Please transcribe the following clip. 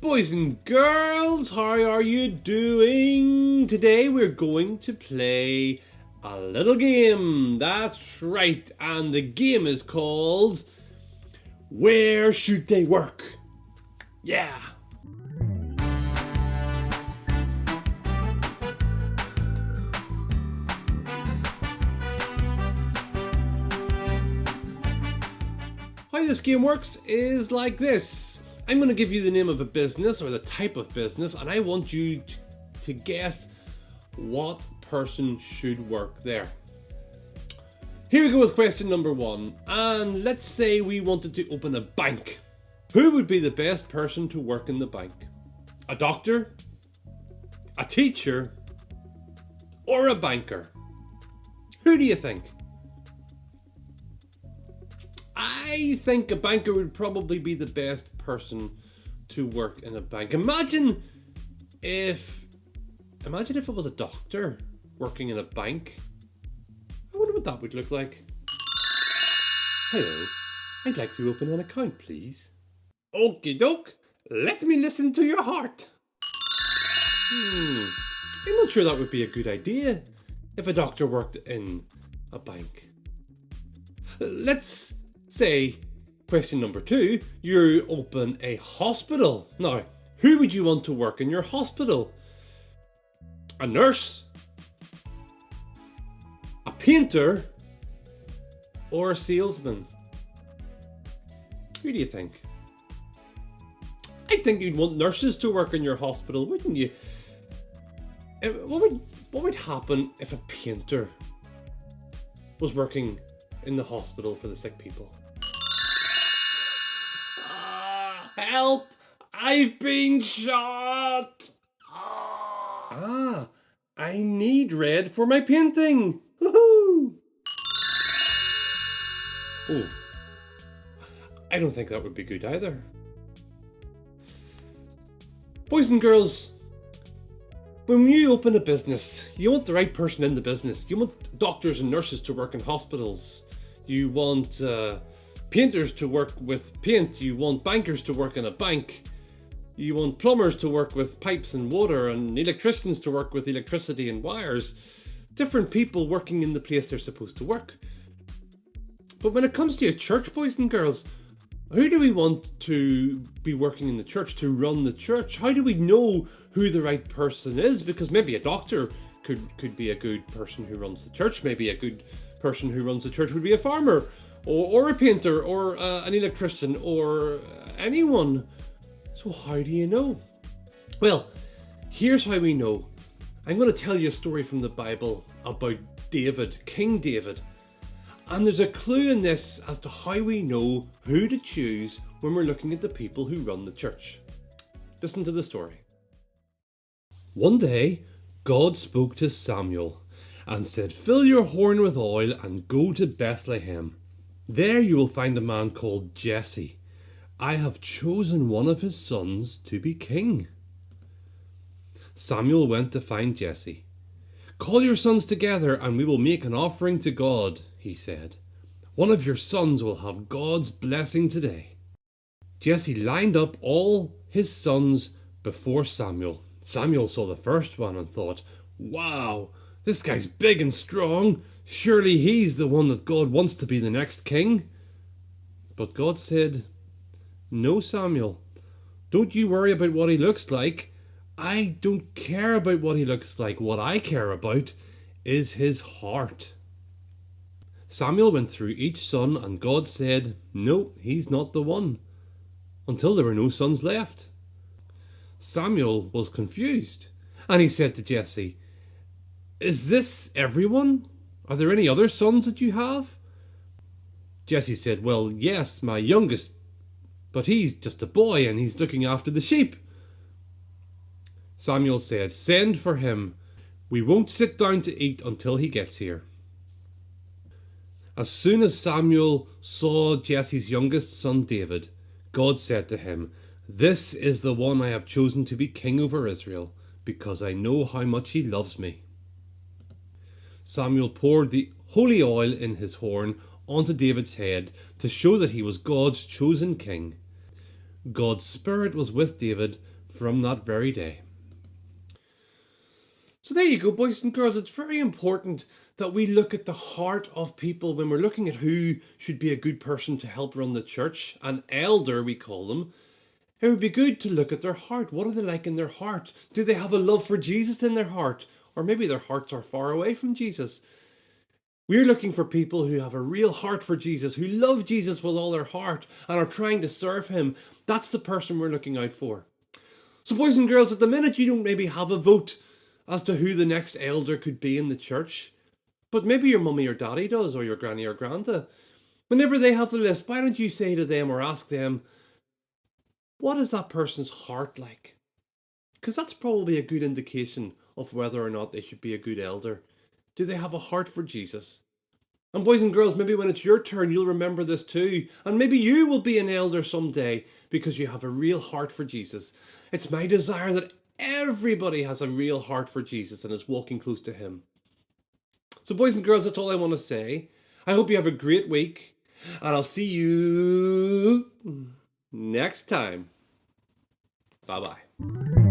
Boys and girls, how are you doing? Today we're going to play a little game. That's right, and the game is called Where Should They Work? Yeah. How this game works is like this. I'm going to give you the name of a business or the type of business, and I want you to guess what person should work there. Here we go with question number one. And let's say we wanted to open a bank. Who would be the best person to work in the bank? A doctor? A teacher? Or a banker? Who do you think? I think a banker would probably be the best person to work in a bank. Imagine if it was a doctor working in a bank. I wonder what that would look like. Hello, I'd like to open an account, please. Okie doke, let me listen to your heart. I'm not sure that would be a good idea if a doctor worked in a bank. Let's say, question number two, you open a hospital. Now, who would you want to work in your hospital? A nurse? A painter? Or a salesman? Who do you think? I think you'd want nurses to work in your hospital, wouldn't you? What would happen if a painter was working in the hospital for the sick people? Help! I've been shot! I need red for my painting! Woohoo! Oh, I don't think that would be good either. Boys and girls, when you open a business, you want the right person in the business. You want doctors and nurses to work in hospitals. You want painters to work with paint. You want bankers to work in a bank. You want plumbers to work with pipes and water, and electricians to work with electricity and wires. Different people working in the place they're supposed to work. But when it comes to a church, boys and girls, who do we want to be working in the church, to run the church? How do we know who the right person is? Because maybe a doctor could be a good person who runs the church. Maybe a good person who runs the church would be a farmer, or a painter, or an electrician, or anyone. So how do you know? Well, here's how we know. I'm going to tell you a story from the Bible about David, King David. And there's a clue in this as to how we know who to choose when we're looking at the people who run the church. Listen to the story. One day, God spoke to Samuel and said, "Fill your horn with oil and go to Bethlehem. There you will find a man called Jesse. I have chosen one of his sons to be king." Samuel went to find Jesse. "Call your sons together and we will make an offering to God," he said. "One of your sons will have God's blessing today." Jesse lined up all his sons before Samuel. Samuel saw the first one and thought, "Wow, this guy's big and strong. Surely he's the one that God wants to be the next king." But God said, "No, Samuel, don't you worry about what he looks like. I don't care about what he looks like. What I care about is his heart." Samuel went through each son and God said, "No, he's not the one," until there were no sons left. Samuel was confused and he said to Jesse, "Is this everyone? Are there any other sons that you have?" Jesse said, "Well, yes, my youngest, but he's just a boy and he's looking after the sheep." Samuel said, "Send for him. We won't sit down to eat until he gets here." As soon as Samuel saw Jesse's youngest son David, God said to him, "This is the one I have chosen to be king over Israel, because I know how much he loves me." Samuel poured the holy oil in his horn onto David's head to show that he was God's chosen king. God's spirit was with David, from that very day. So there you go, boys and girls. It's very important that we look at the heart of people when we're looking at who should be a good person to help run the church. An elder, we call them. It would be good to look at their heart. What are they like in their heart? Do they have a love for Jesus in their heart? Or maybe their hearts are far away from Jesus. We're looking for people who have a real heart for Jesus, who love Jesus with all their heart and are trying to serve him. That's the person we're looking out for. So boys and girls, at the minute you don't maybe have a vote as to who the next elder could be in the church, but maybe your mummy or daddy does, or your granny or granda. Whenever they have the list, why don't you say to them or ask them, what is that person's heart like? Because that's probably a good indication of whether or not they should be a good elder. Do they have a heart for Jesus? And boys and girls, maybe when it's your turn, you'll remember this too. And maybe you will be an elder someday because you have a real heart for Jesus. It's my desire that everybody has a real heart for Jesus and is walking close to him. So boys and girls, that's all I want to say. I hope you have a great week, and I'll see you next time. Bye-bye.